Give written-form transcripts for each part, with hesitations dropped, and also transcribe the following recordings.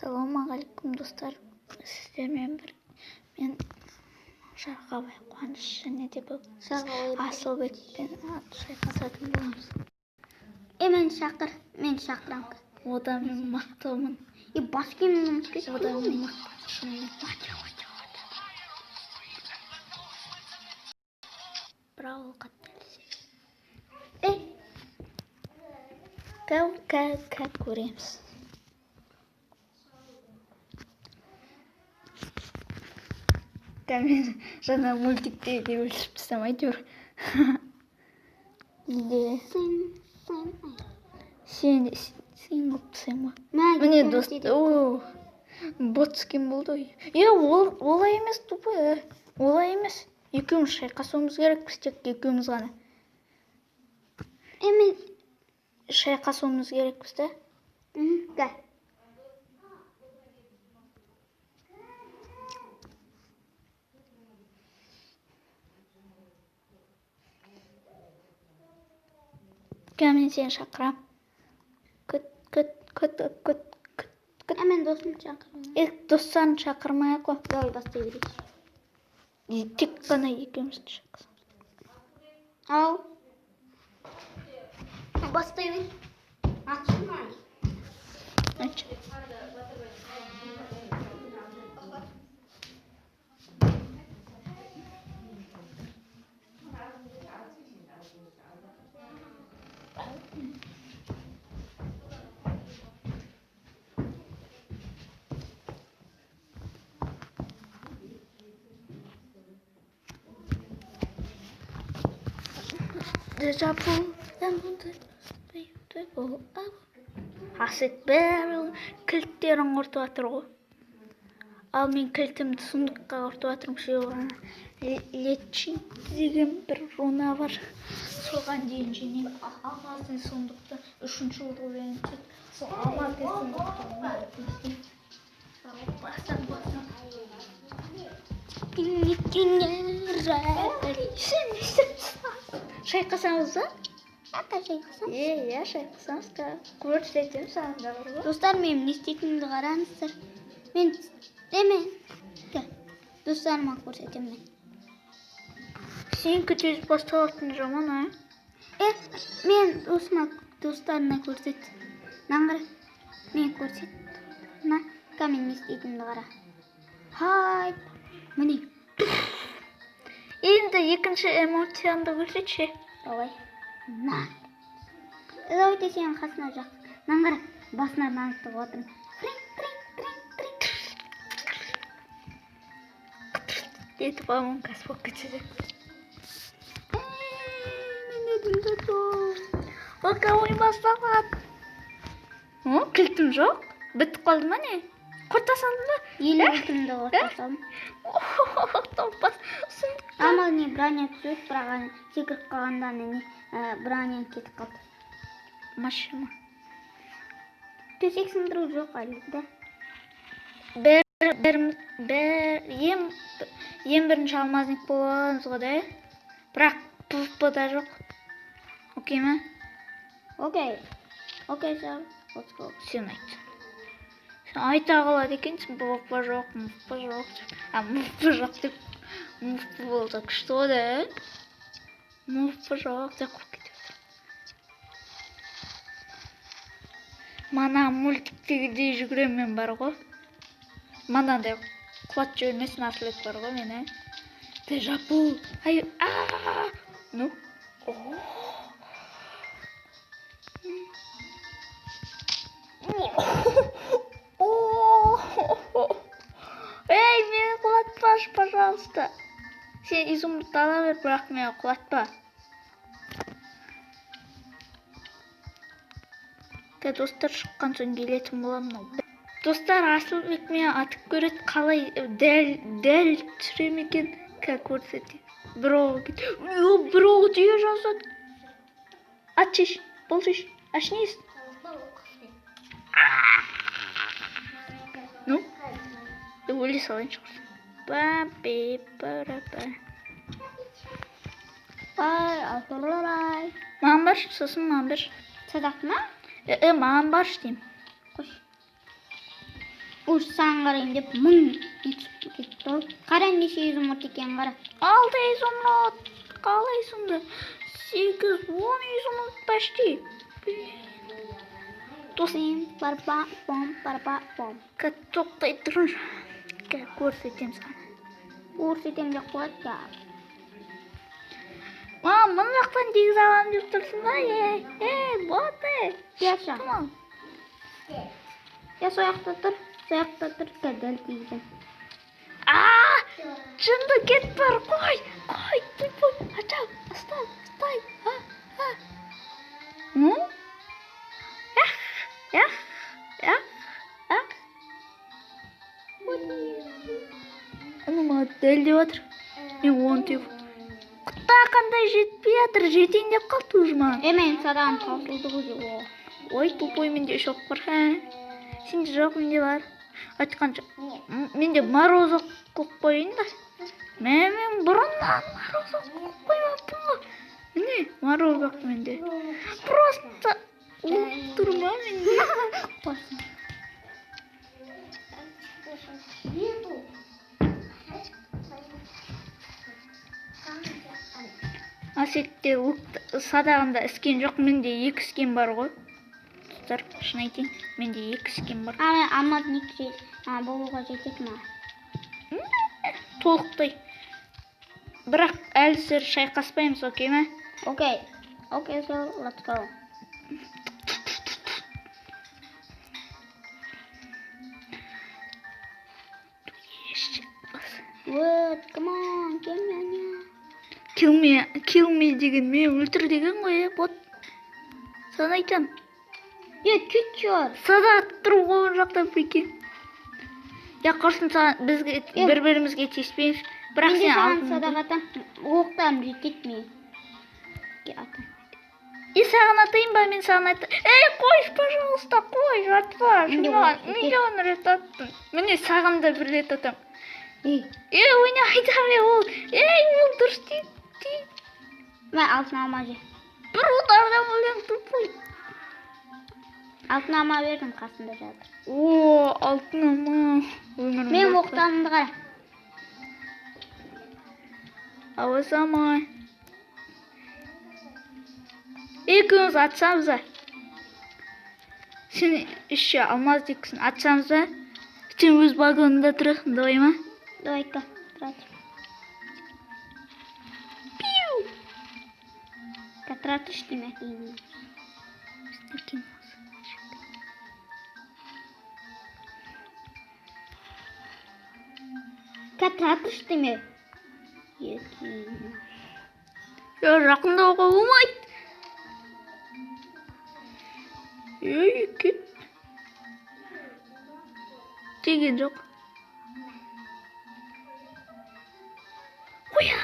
Ассалаумағалейкум достар, сіздермен бір мен Шарғабай Қуаныш және де бүгін Асылбекпен шайқасатын боламыз. Мен шақырам. Одан мен мақтаумын. Бас киімімді ұмытып Одан мен мақтаушымын. Бірақ ол қателесе. Көреміз. Мен жаңа мультиктегі өлшіп тастам әйтеуір. Сен ұлттысың ба? Міне дост, ботскин болды. Олай емес, тупы. Олай емес. Екеуміз шайқасуымыз керекпіз, тек екеуміз ғана. Шайқасуымыз керекпіз, да? Да. Мен сені шақырам. Күт. Мен досымды шақырам. Достарын шақырмай-ақ қой. Давай бастай берейік. Тек қана екеумізді шақырсам. Ау. Бастай бер. Açma. Aç. Асет бәрі кілттерін құртып атыр ғой. Ал мен кілтімді сундыққа құртып атырмын. Шеуі Лечин деген бір руна бар. Соған дейін женем алмаздың сундықты 3-ші уровень тек. Сол алмаздың сундықты шайқасамыз ба? Шайқасамыз. Иә, шайқасамыз. Көрсетемін саған да бар ғой. Достар, мен не істейтінімді қараңыздар. Достарыма көрсетемін. Сен күтіп басталатын жаман, Мен достарына көрсет. Мен көрсет. Мен не істейтінімді қара. Хайп. Міне. Енді екінші эмоцияңды көрсетші. Давай. Давайте сенің қасына жақсы. Басына нанытып отырмын. Етіп амон қас болып кетеді. Менде дүлді тұр. Локовой басталған. Кілтім жоқ. Бітіп қалды ма не? Құрта салдым ба? Елі кілтімді құрта салдым. Топас. Ама не броня түсіп, бірақ секіріп қалғанда броняң кетіп қалды. Машина. Төсек сындыру жоқ әлі, да? Ең бірінші алмазник боламыз ғой, да? Бірақ PvP-да жоқ. Окей ма? Окей, сәл. Let's go. Сен айт. Сен айта қалады екенсің, PvP жоқ, MUFP жоқ. MUFP жоқ деп. MUFP болды, күшті ғой, да? MUFP жоқ деп қойып кетіп отыр. Мана мультиктегідей жүгіремін бар ғой. Манандай құлат жөнесін асылет бар ғой мені. Дежапу. Ну. Эй, мені құлатпаш, пожалуйста. Сен изумрудты ала бер, бірақ мені құлатпа. Достар шыққан соң келетін боламын. Достар, Асылбек мені атып көреді, қалай дәл түсірем екен, көрсетті. Біроу түйе жазады. Ат шеш, бол шеш, ашнейсің. Ну, өлі салайын шығырсың. Маған бар, сосын маған бар. Садақ ма? Маған бар деймін. Қош. Уж саған қарайын деп мың кетті ғой. Қара неше изумруд екенін қара. 6 изумруд. Қалай сонда? 8-10 изумруд почти. Пим, парпа, пом, парпа, пом. Тоқтай тұрыңыз. Көрсетем саған. Көрсетем деп қояды да. Мына жақтан тегіз аламын деп тұрсың ба? Боты. Яша. Tamam. Я сояқта тұр. Сояқта тұр. Дәл тигізем. Жынды кет бар. Қой. Ачау. Астай. Анама дәл деп жатыр. Мен 10 деп. Құтта қандай жетпей жатыр. Жетейін деп қалды уже маған. Мен садағым таусылды ғой. Ой, тупой менде шоқ бар. Сенде жоқ, менде бар. Айтқанша. Менде морозок қойып қойын да. Мен бұрыннан морозок қойып қоймаппын ғой. Міне, морозок менде. Просто тұрма менде. Асекте садағында іскен жоқ, менде 2 іскен бар ғой. Тұтар, шын айтайын, менде 2 іскен бар. Алмаз нексе болуға жетеді ма? Толықтай. Бірақ әлі сыр шайқаспаймыз, окей ма? Окей, so let's go. What? Come on, Kill me деген, мен өлтір деген ғой, бот. Саған айтам. Чуть-чуть. Садақ тұру ғой жақта прикинь. Құрсын саған, бізге бір-бірімізге тиіспейміз. Бірақ сен алдың. Садақ атам, оқтарым жетет мен. Атам. Саған атайын ба, мен саған атайын. Қойш, пожалуйста, қойш, атпа. Миллион рет аттым. Міне саған да бір рет атам. Ойна айтам, ол дұрыс дейді. Мен алтын алма же. Бір удардан өлем тұпой. Алтын алма бердім, қасында жатыр. Алтын алма. Мен оқтарымды қара. Ауызамай. Екеуміз атсамыз ба? Сен үші алмаз дексің, атсамыз ба? Сен өз вагонында тұрасың, давай ма? Давай-ка, тұрады. Пиу! Тратыш демек деймін. Тратыш демек. Жақындауға болмайды. Кет. Деген жоқ. Қоя.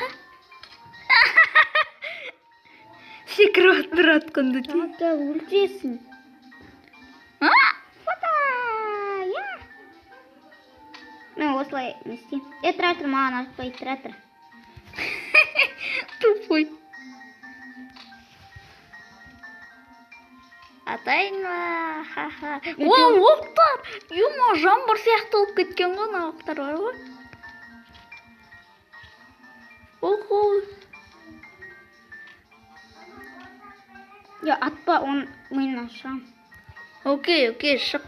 Секіріп бір атқанды дейін. Өлтіресің. Мен осылай нестейм. Тұра-тұр, маған атпай, тұра-тұр. Тупой. Атайын ба? Оқтар! Юма, жамбыр сияқты олып кеткен ғой, оқтар бар ғой. Оқу. Атпа, мен ашам. Окей, шық.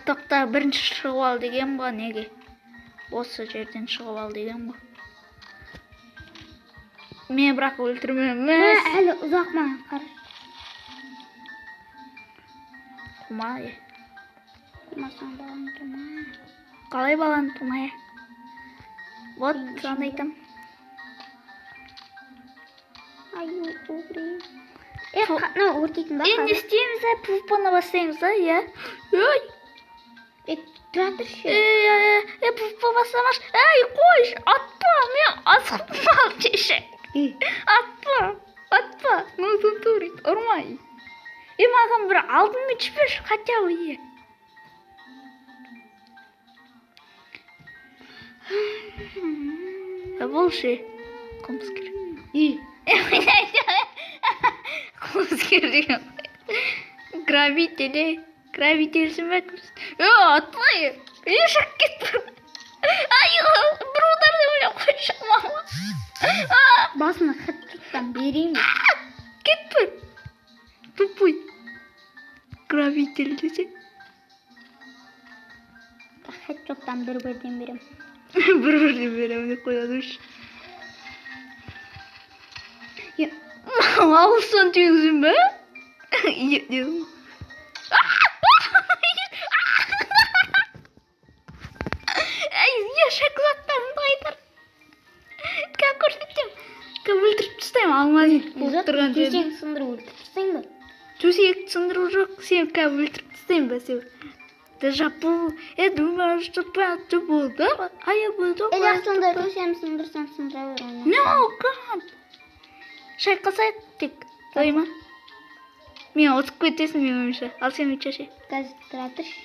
Тоқта бірінші шығып ал деген ба, неге? Осы жерден шығып ал деген ба? Мен бірақ өлтірмеміз. Әлі ұзақ ма? Тумай. Тумасаң балаң тумай. Қалай балаң тумай? Вот, саған айтам. Өртейтін ба? Не істейміз, пуфпаны бастаймыз, иә? Тұратыр ше. Пуфпа бастамаш. Қойш, атпа, мен асықпам шеше. Атпа, нужен турит, ұрмай. Маған бір алдын мүчпеш, хотя бы, Бұл ше, қылмыскер. Қылмыскер деген. Грабитель, Гравителсің бе? Атпай. Ешек кетті. Ай, біреулер де өліп қойшы мама. Басына хедшоттан берейін. Кетті. Тупой. Гравитель десе. Хедшоттан бір-бірден берем. Бір-бірден берем деп қояды үш. Ауыздан түйгізім бе? Iya, dong. Iya, saya kelihatan Tiger. Kayak aku sedih. Kabel terpestem almaz. Oturgan жерде. Төсек сындырып өлтірсең бе? Төсек сындыру жоқ, сен kabel terpestem бе сен? Дежапу, думаю, что это будет, а я буду. Егер сонда төсем сындырсам сындыра бер. No, God. Шайқасайық тек. Тойма. Мен отып кетесің мен ойымша. Ал сен өтшеше. Қазір тұра тұршы.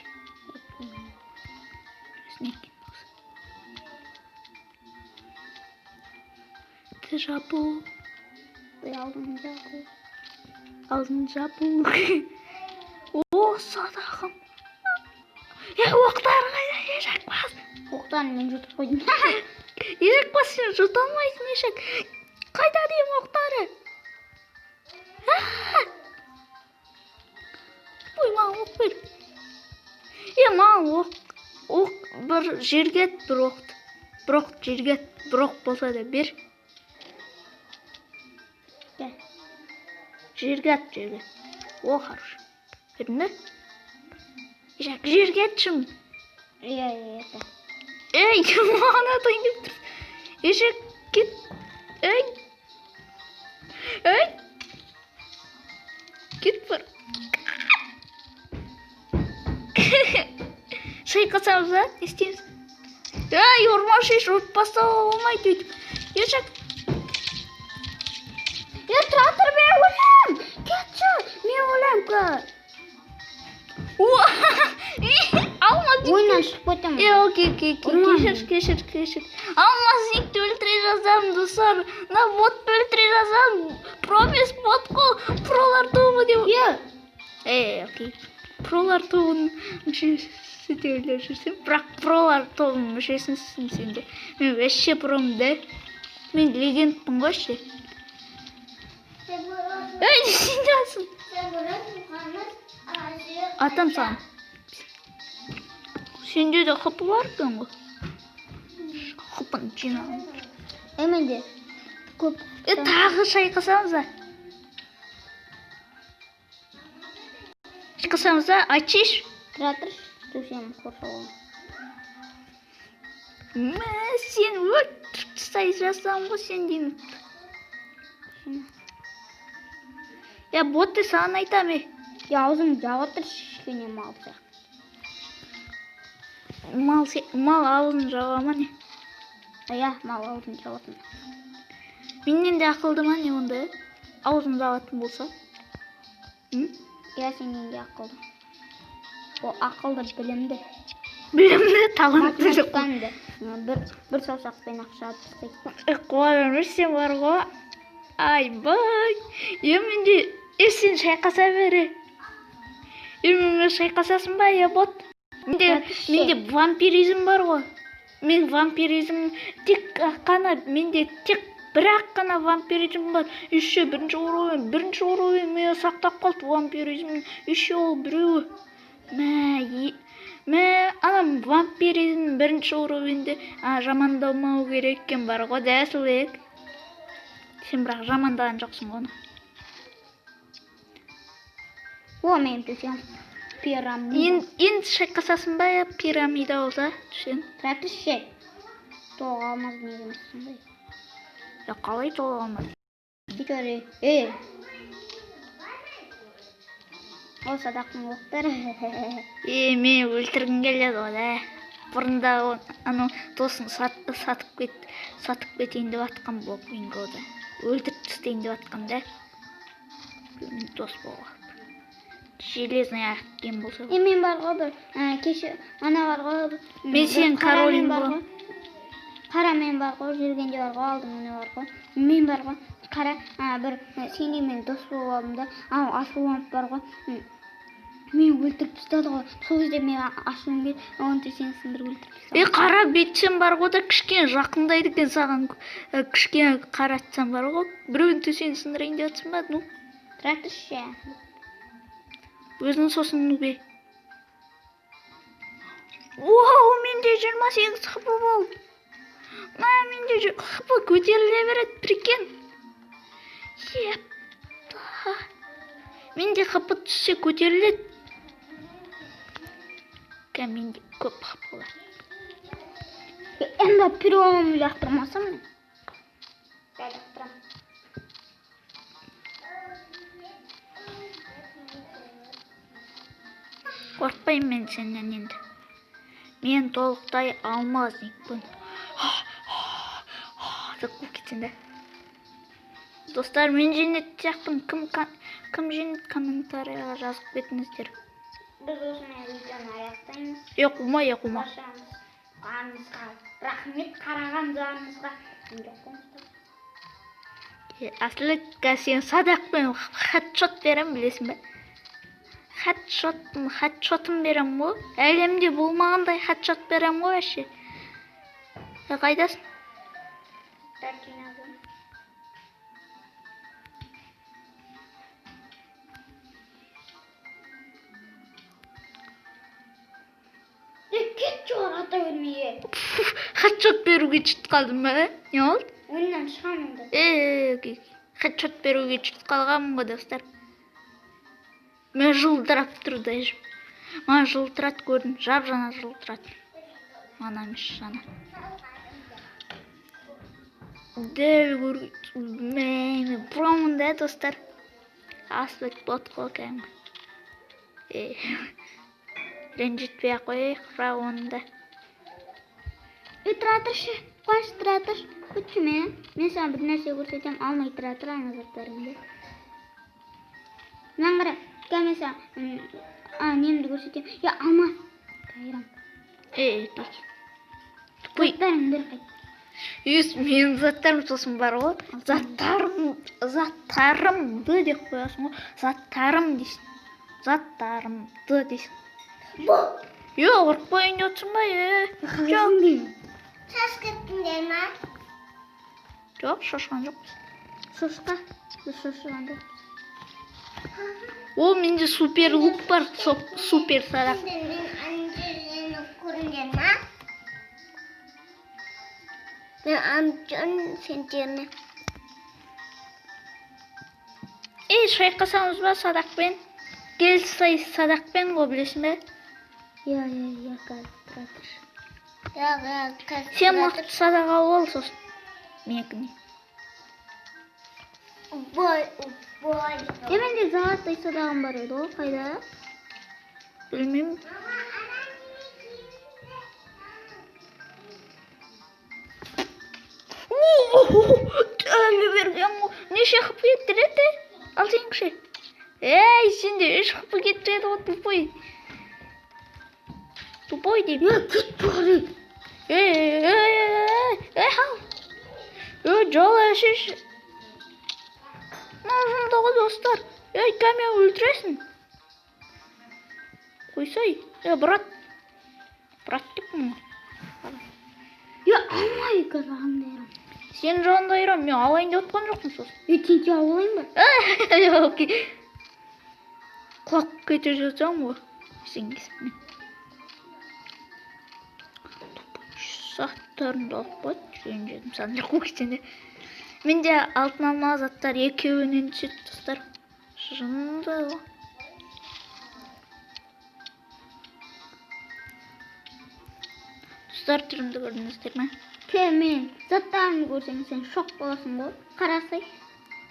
Дежапу. Алдын жапу. Алдын жапу. О, садағым. Оқтар қайда ешек бас. Оқтарын мен жұтып қойдым. Ешек бас сен жұта алмайсың ешек. Қайда деймін оқтары? Ой, маған оқ бер. Маған оқ бір жерге бір оқты. Бір оқ жерге бір оқ болса да бер. Жерге. О, хорошо. Бердің бе? Ешек, жерге шым. Ей, маған атайын деп тұр. Ешек, кет. Кет бар. Шайқасамыз, а? Не істейміз? Ормаш еш, отпастау болмайды өйтіп. Ешек. тұра тұр, мен өлем. Кетші, мен өлем көр. Алмаз Ойнан шығып өтем. Окей. Кешір. Алмазникті өлтіре жазам, достар. Ботты өлтіре жазам. Промис ботқол. Пролар тобы деп. Окей. Пролар тобының мүшесі де өлер жүрсем. Бірақ пролар тобының мүшесінсің сенде. Мен вәшше промды. Мен легендпін ғойшы. Сен жасың. Атам саған. Сенде де қыпы бар екен ғой. Қыпын жинағым. Менде көп. Тағы шайқасамыз да. Шайқасамыз да, айтшеш. Тұра тұршы, төсем қоршауын. Сен өтіп тыстай жасам ғой сен деймін. Ботты саған айтам е. Аузым жауа тұршы, кішкене мал сияқты. Мал аузын жауа ма не? Мал аузын жауатын. Менен де ақылды ма не онда? Аузын жауатын болса? Сенен де ақылды. О, ақылды білімді. Білімді, талантты. Математиканды. Бір саусақпен ақша атыстайды. Қуарым сен бар ғой. Айбай. Менде сен шайқаса бері. Менде шайқасасын ба, бот? Менде вампиризм бар ғой. Мен вампиризм тек бір-ақ қана вампиризм бар. Бірінші уровень мен сақтап қалды вампиризм. Ол біреуі. Анам вампиризм бірінші уровенде жамандамау кереккен бар ғой, дәсілек. Сен бірақ жамандаған жоқсың оны. Мен төсем пирамида. Енді шайқасасын ба, пирамида болса, түсен. Тұра тұршы. Тоға алмаз негімізсің бай. Қалай тоға алмаз? Кетері. Ол садақтың оқтары. Мен өлтіргін келеді ғой да. Бұрында тосын сатып кетейін деп атқан болып менгі ода. Өлтіріп түстейін деп атқан да. Дос болған. Железный аяқ кен болса. Мен бар ғой бір. Кеше ана бар ғой. Мен сен королің бол. Қара мен бар ғой, жүргенде бар ғой, алдым оны бар ғой. Мен бар ғой. Қара бір сенде мен дос болғанымда, асыл ламп бар ғой. Мені өлтіріп тастады ғой. Сол кезде мен ашуым келді. Оны сен сындырып өлтіріп тастады. Қара бетсем бар ғой да кішкене жақындайды екен саған. Кішкене қаратсам бар ғой. Біреудің төсегін сындырайын деп жатсың ба? Ну, Тұра тұршы. өзің сосын нүбе. Вау, менде 28 хп болды. Менде хп көтеріле береді, прикинь. Епта. Менде хп түссе көтеріледі. Менде көп хп бар. Енді переломымды жақтырмасам мен. Жақтырам. Қорқпаймын мен сенен енді. Мен толықтай алмазникпін. Деп кетсең де. Достар, мен жендет сияқтым. Кім жендет, комментарияға жазып кетіңіздер. Біз осыны видеоны аяқтаймыз. Қума. Баршаңызға рахмет, қараған жағыңызға. Аслы сен садақпен хатшот берем, білесің бе? Хатшотын берем ғой. Әлемде болмағандай хатшот берем ғой әше. Қайдасың? Кетші ол ата өлмеге. Хатшот беруге чүт қалдым ба? Не болды? Ойыннан шығамын. Хатшот беруге чүт қалғанмын ғой, достар. Мен жылдырап тұр даже. Мана жылтырат көрдім, жап-жана жылтырат. Мана емес жана. Дәл көргім. Промын да, достар. Аспект бот қой кәдімгі. Ренжітпей ақ қойайық, бірақ оны да. Тұра тұршы, қаш тұра тұр. Күтші мен саған бір нәрсе көрсетем, алмай тұра тұр назарттарыңды. Мен қара, мен саған немді көрсетем. Я, алма. Қайрам. Дейк. Заттарыңды қайт. Менің заттарым сосын бар ғой. Заттарымды деп қоясың ғой. Заттарым дейсің. Заттарымды дейсің. Ұрықпайын өтсің ба? Жоқ. Шашқеттіңдер ма? Жоқ, шашқан жоқ. Шошқа? Шошқан жоқ. О, менде супер лук бар, супер садақ. Көріңдер ма? Мен амчон сентеріне. Шайқасамыз ба садақпен? Келсай садақпен ғой, білесің бе? Я, қазір тұратыр. Сен мықты садақ алып ал сосын. Менікіне. Менде золотой садағым бар еді ғой, қайда? Білмеймін. Әлі берген ғой. Неше хп кеттіреді? Ал сен кіші. Сенде 3 хп кеттіреді ғой, тупой. Тупой дейм. Кет бары. Хал. Жол әшеш. Мағында ғой, достар. Кәме өлтіресің. Қойсай. Брат. Брат деп мұны. Алмай қазағымды ерім. Сен жағында ерім. Мен алайын деп отқан жоқпын сосын. Сенде алайын ба? Окей. Құлақ кете жатсам ғой. Сен кесіп мен. Заттарымды алып қойды. Жүйен жедім. Сандыр қой кетсенде. Менде алтын алма заттар екеуінен түседі, достар. Шынында ғой. Достар, түрімді көрдіңіздер ме? Мен заттарымды көрсең, сен шок боласың ғой. Қарасай.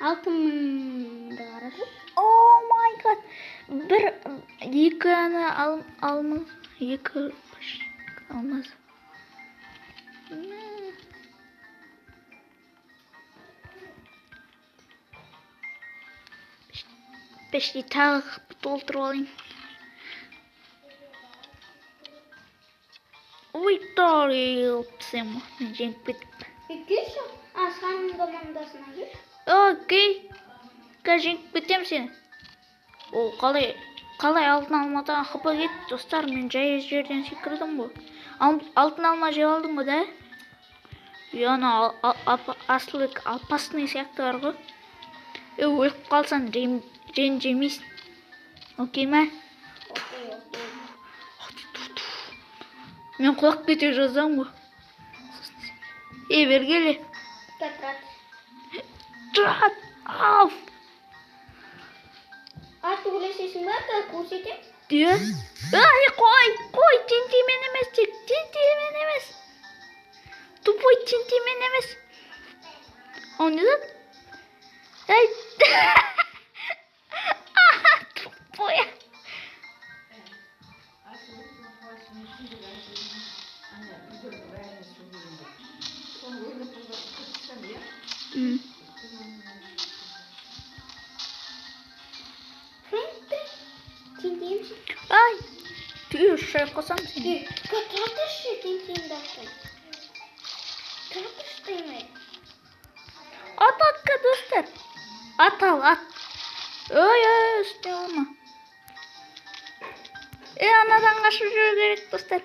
6000-ды қарашы. О май гад. Екі ана алмаз. Екі алмаз. Пешті тағы толтырып алайын. Ой, тарелпсем. Мен жеңіп кетіп. Кеші? Асқаның командасына кеш? Окей. Жеңіп кетем сені. О, қалай қалай алтын алмадан хп кетті достар? Мен жай жерден секірдім ғой. Алтын алма жеп алдың ғой, да? Ана асылы опасный сияқты бар ғой. Өліп қалсаң ренжемейсің. Окей ма? Мен құлап кете жазам ғой. Бергеле. Тұрат. Ау. Аты өлесесің ба? Көрсетем. Де? Ай, қой, тентемен емес, тентемен емес. Тупой тентемен емес. О, не зат? Ай. Тупой. Ай, ты шайқасам сен. Тартыршы тентеңді аттың. Тартыршы дейме. Атқа достар. Ат. Ой, үстіне olma. Анадан қашып жүру керек достар.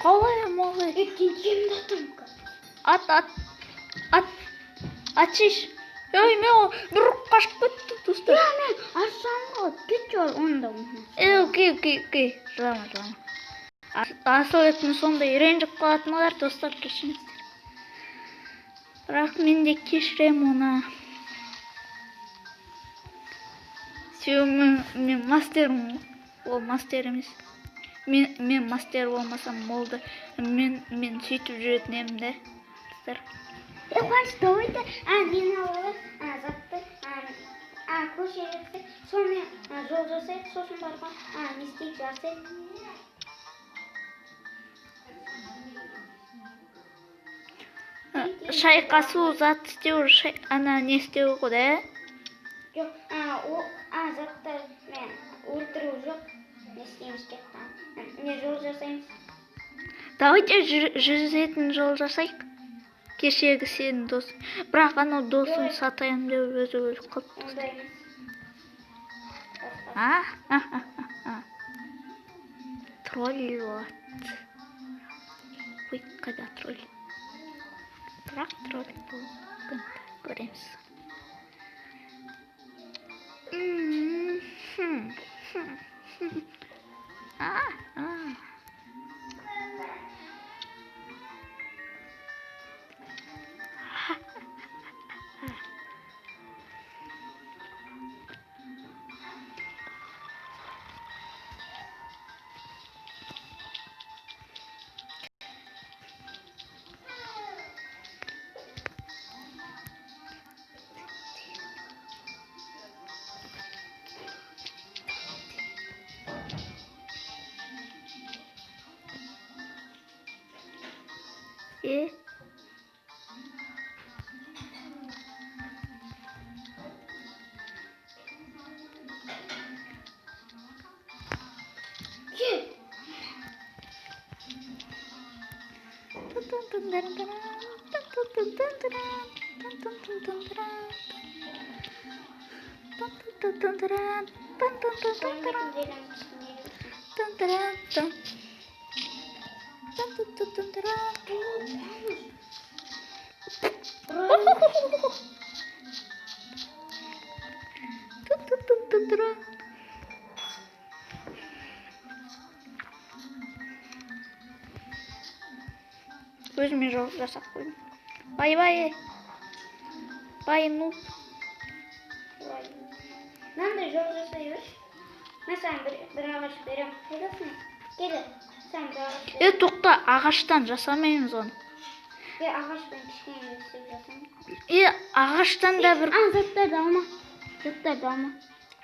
Қалай молай. Тентеңді аттың. Ачиш. Мен бір қашып кетті достар. Мен ашсам ғой. Кетші ол онда. Окей. Жылама. Асыл етін сондай ренжіп қалатын олар достар, кешіріңіздер. Бірақ мен де кешірем оны. Мен мастермін. Ол мастер емес. Мен мастер болмасам болды. Мен сөйтіп жүретін едім де. Достар. Қуаныш, давайте, мен алып, затты, көшерексек, сонымен жол жасайық, сосын барған, не істейік жасайық. Шайқасу, зат істеу, не істеу ғой, да? Жоқ, затты мен өлтіру жоқ, не істейміз кеттен. Не жол жасаймыз. Давайте жүзетін жол жасайық. Кешегі сенің досың. Бірақ анау досың сатайын деп өзі өліп қалыпты. Ондай емес. Тролль болады. Ой, қайда тролль? Бірақ тролль болғанда көреміз. Өзіме жол жасап қойдым. Бай. Бай, ну. Мынандай жол жасай өш. Мен саған бір ағаш берем. Қайдасың? Келі. Саған бір ағаш берем. Тоқта, ағаштан жасамаймыз оны. Ағашпен кішкене өстіп жасаймын. Ағаштан да бір... Заттарды алма.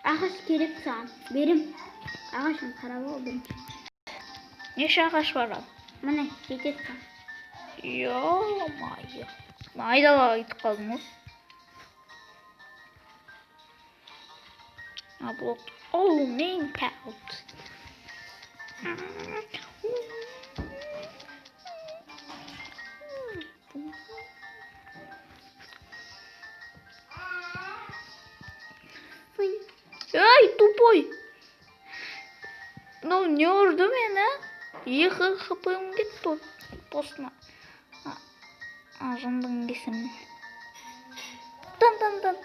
Ағаш керек саған. Берем. Ағашын қарап ол бірінші. Неше ағаш бар ал? Міне, жетеді саған. Ё-майо. Айдалаға кетіп қалдым ғой. Блок. Оу, мен кәут. тупой. Ну, не ұрды мені. 2 хп'м кетті постына. Жындың кесімнен. Тан.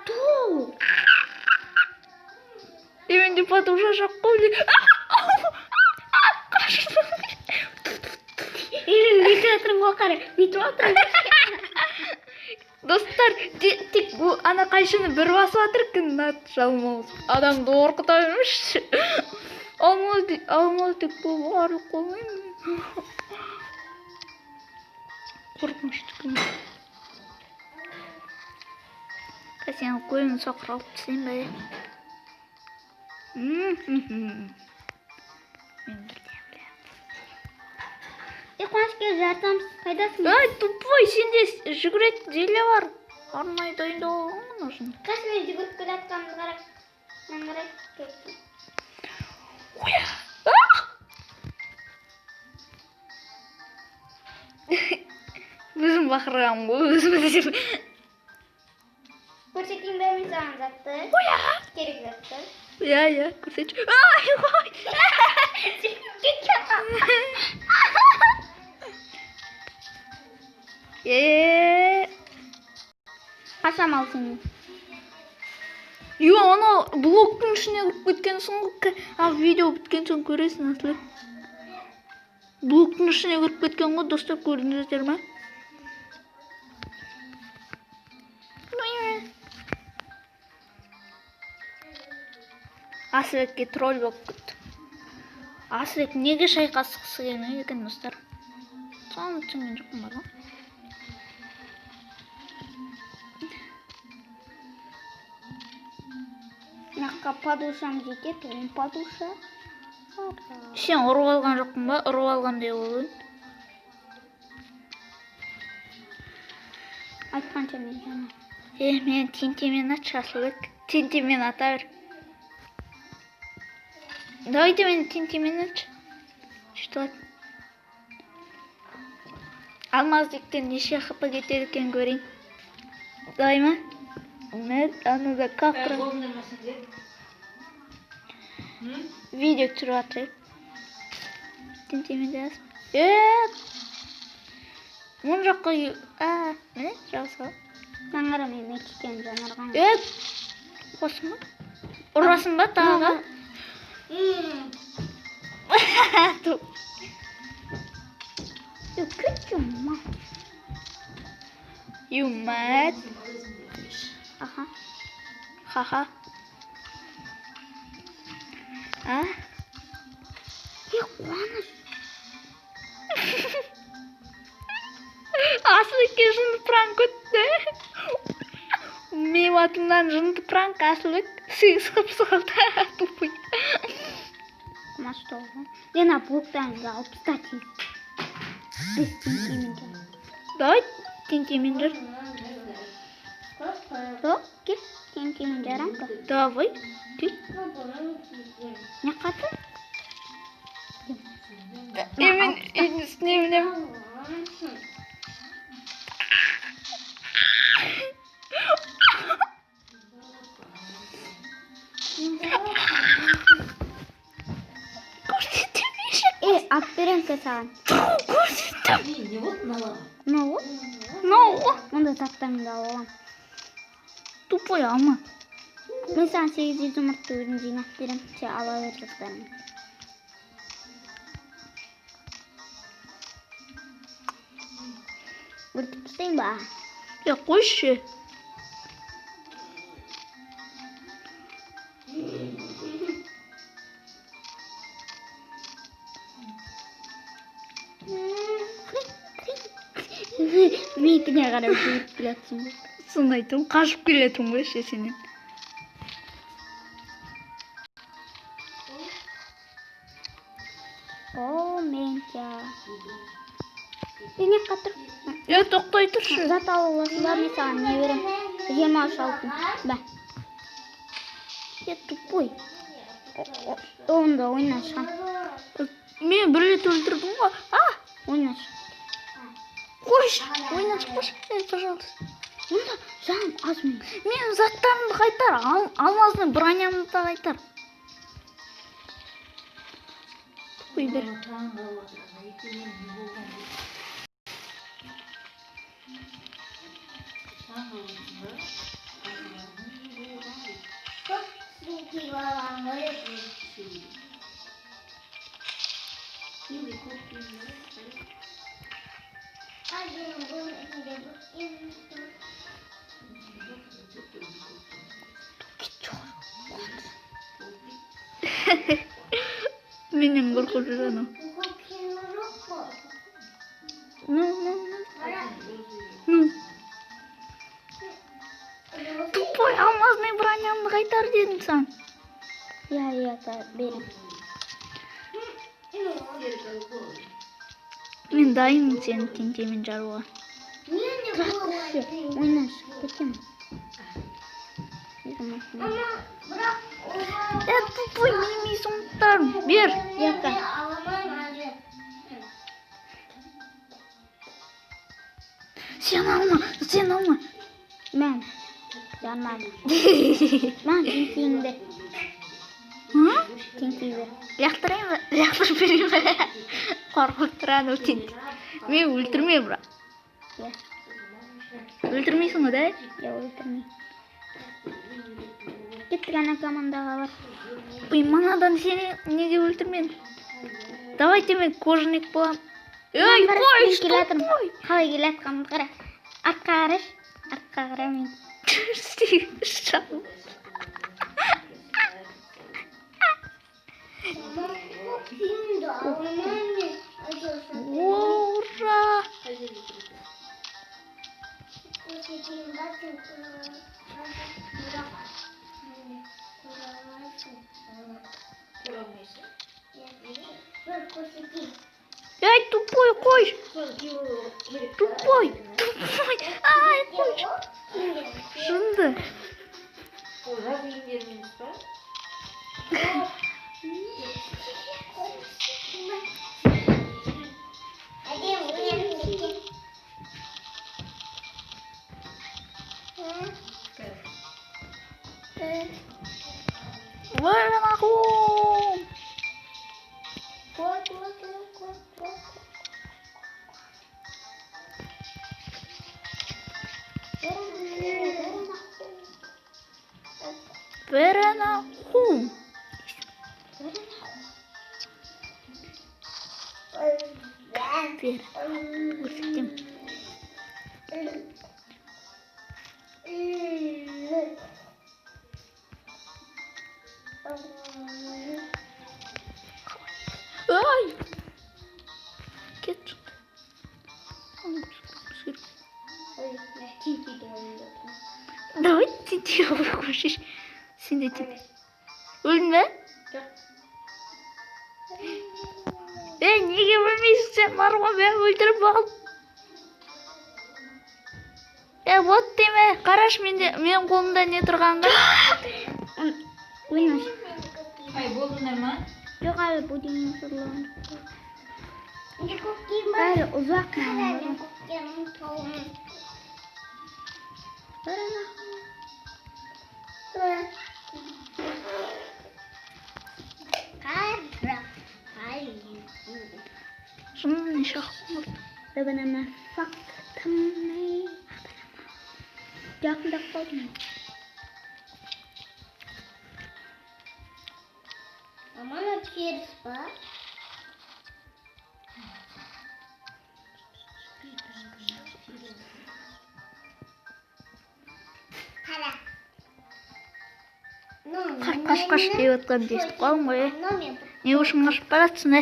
Ту. Менде подушка жоқ қой. Бүйтіп отырмын ғой қара. Бүйтіп отырмын. Достар, тек ана қайшыны бір басып атыр кім жалмауыз. Адамды қорқыта бермешші. Алмаз тек бұл барлық қолмайым. Қорқынышты күн. Сен көзін соқыр алып түсейін бе? Мен білдем. Қуанышке жартамыз. Қайдасың? Ай, тупой, сенде жүгіретін желе бар. Арнайы дайындауға нужен. Қазір мен жүгіріп келе жатқанымды қарап. Мен қарай кеттім. Оя! Өзім бақырғам ғой, өзім. Көрсетейін бе мен саған затты? Оя! Керек затты. Я, көрсетші. Ай, ой! Қашам ал сені. Ана блоктың ішіне кіріп кеткен соң, видео біткен соң көресің асылы. Блоктың ішіне кіріп кеткен ғой, достар, көрдіңіздер ме? Асылекке тролл болып кетті. Асылек неге шайқасқысы келмейді екен, достар? Соны түсінген жоқпын бар ма? Маққа подушам жетеді, он подуша. Сен ұрып алған жоқпын ба? Ұрып алған деп ойын. Айтқанша мен жана. Мен тентемен атшы Асылек. Тентемен ата бер. Давайте мен тентемен атшы. Что? Алмаздықтен неше хп кетеді екен көрейін. Давай ма? Аны да қақыры. Видео түсіріп атырайып. Тентемен де асып. Мұн жаққа міне жауса. Жаңара мен меккен жанарған. Қосын ба? Ұрасың ба тағы? Күт жұмма. Юмат. Аха. Ха-ха. Қуаныш. Асылекке жынды пранк өтті. Менің атымнан жынды пранк Асылек. Сығып сығылды. Тупый. Что? Лена, блоктан алып статив. Давай тентемен жүр. Кет, тентемен жарамка. Давай. Не қаты? Мен үстіне мінем. Aferin ki sen. Көрсеттім. Ne o? Onu da taktım da oğlum. Тупой ama. Ben sana 800 yumurta ürün zinat verim. Alabilirim. Burada tutayım ba. Ya қойшы. Менікіне қарап жүріп келатсың ғой. Соны айтам, қашып келетім ғой сенен. О, мен я. Не қатыр. Я тоқтай тұршы. Зат аласың ба, мен саған не берем? 23 алтын. Ба. Я тупой. Онда ойнашқан. Мен бір рет өлтірдім ғой. Ойнаш. Қойшы. Ойнаш, қойшы. Пожалуйста. Онда жан аз мен. Менің заттарымды қайтар, алмаздың бронямды да қайтар. Қой бер. Менен қорқып жүрген. Ну. Тупой, алмазный бронямды қайтар дедім сан. Иә, берем. Мен дайынмын сені тентемен жаруға. Ойнан шығып кетемін. Тупой, неме соңыттарым. Бер. Яқа. Сен алма. Мен. Жанмады. Мен тентейімді. Тентей бер. Лақтырып берейін бе? Қорқып тұрады ол тентей. Мен өлтірме, бра. Иә. Өлтірмейсің ғой, да? Я өлтірмей. Кеттік ана командаға бар. Ой, манадан сені неге өлтірмен? Давайте мен кожаник болам. Ей, қой, что қой? Қалай келатқанымды қара. Артқа қара мен. Шау. Ура! Эй, тупой, қой! Тупой! Ай, қой! Жынды! Выры нахуй! Выры нахуй! Бер, көрсетем. Ай! Кет. Давай тентей көшеш. Сен де тентей. Өлдің бе? Неге өлмейсің сен? Марға мен өлтіріп бағып. Вот деме, қараш мен қолымда не тұрғанға. Ойнаш. Ай, болдыңдар ма? Жоқ, әлі будем сұрлауын. Әлі ұзақ маңыз. Шынын шақпыр. Дабанама фактамай. Жақындап қалдым. Мамана теріс па? Қара. Қаш деп отқан десіп қалым ғой. Не үшін қашып баратсың,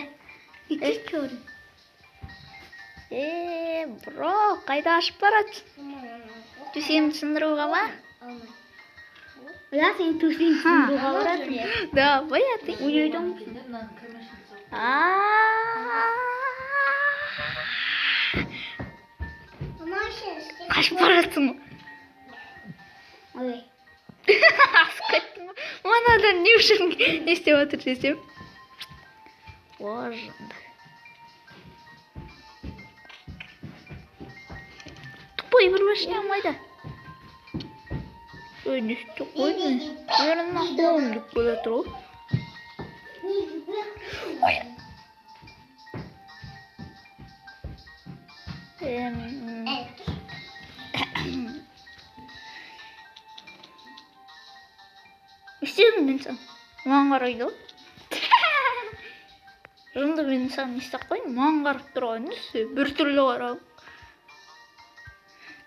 бро, қайда ашып баратсың? Төсемді сындыруға ма? Я сен төсемді сындыруға баратсың. Давай, а ты? Уйдың. Қашып баратсың. Ой. Асқаттың. Манадан не үшін не істеп отыр десем? Ожынды. Тупой бір машина алмайды. Ой, не істеп қойдың. Жерін ақуым деп келе тұр ғой. істедім мен саған. Маған қарайды ғой. Жынды мен саған істеп қойдым. Маған қарап тұрған несі? Біртүрлі қарап.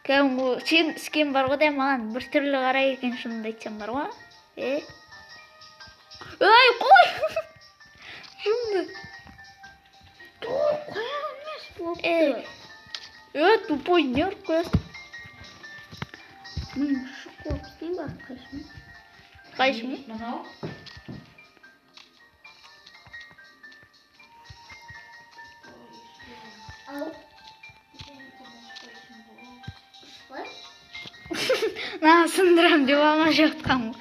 Кәдімгі сен іскен бар ғой да маған біртүрлі қарай екен шынымды айтсам бар ғой. Ай, қой! Жынды. Қоя емес болыпты. Тупой, не ұрып қоясың? Мен шық істейін бар қайшым. Қайшым? Мынау. На, сындырам деп алма жатқам ғой.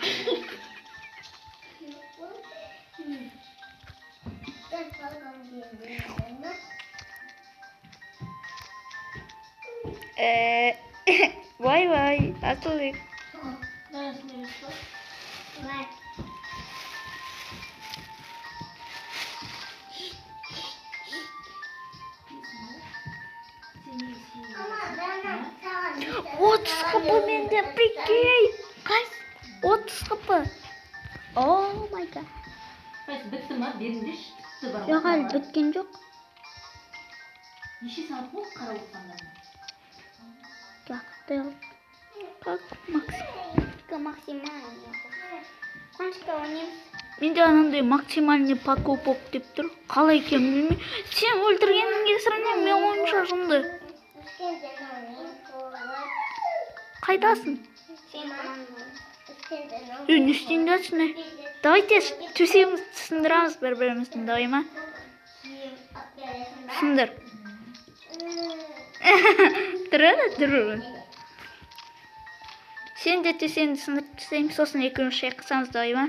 Бай-бай, атылайық. Отыз қапы менде, прикинь. Қайсы? 30 қапы. О, май гад. Қайсы бітті ма? Беріңдеші. Бітті бар. Жоқ, әлі біткен жоқ. Неше сағат болды қара оққанда? Как Максимально. Қаншқа ойнаймыз? менде анандай максимальный покупок деп тұр. Қалай екенін білмеймін. Сен өлтіргеннің кесірінен мен ойынша жынды. Қайдасың? Не істейін жатсың? Давайте төсегімізді сындырамыз бір-біріміздің, давай ма? Сындыр. Тұрады. Сен де төсегімді сындырып тастаймын, сосын екеуміз шайқасамыз, давай ма?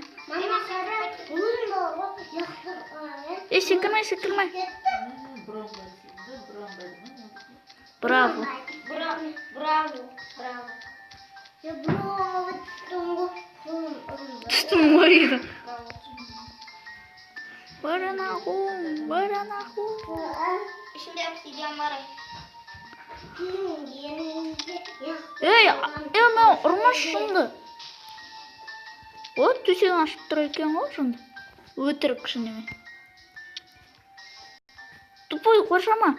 Секірмай. Браво. Түстім ойды. Баранағу. Ішінде обсидиан бар. Мен ұрмаш жынды. О, төсегін ашып тұр екен ғой жынды. Өтірік шынымен. Тупой қоршама.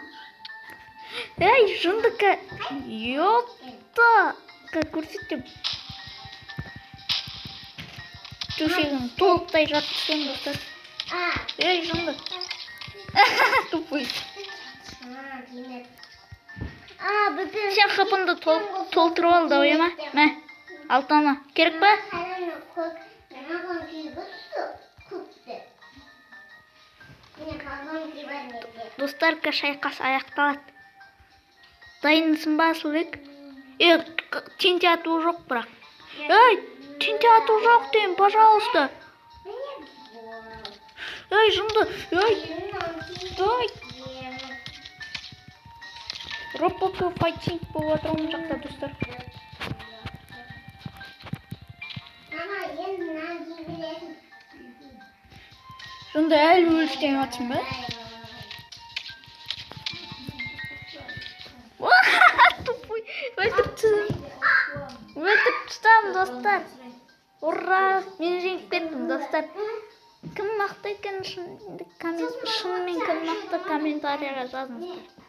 Жынды ка... Ёпта. Как көрсетем. Төсегін толықтай жатқызсаң достар. Жынды. Тупой. Сен қапынды толтырып ал, давай ма? Мә, алтана. Керек па? Достар, шайқас аяқталады. Дайынсың ба, Асылбек? Тенте ату жоқ бірақ. Тенте ату жоқ дейін, пожалуйста. Жынды. Ропопы файтинг болып отыр оң жақта, достар. Жынды әлі өлістен атсың ба? Тупой. Өлтіп тұстам, достар. Ура! Мен жеңіп кеттім, достар. Кім мақты екен шынымен кім мақты комментарияға жазыңыздар.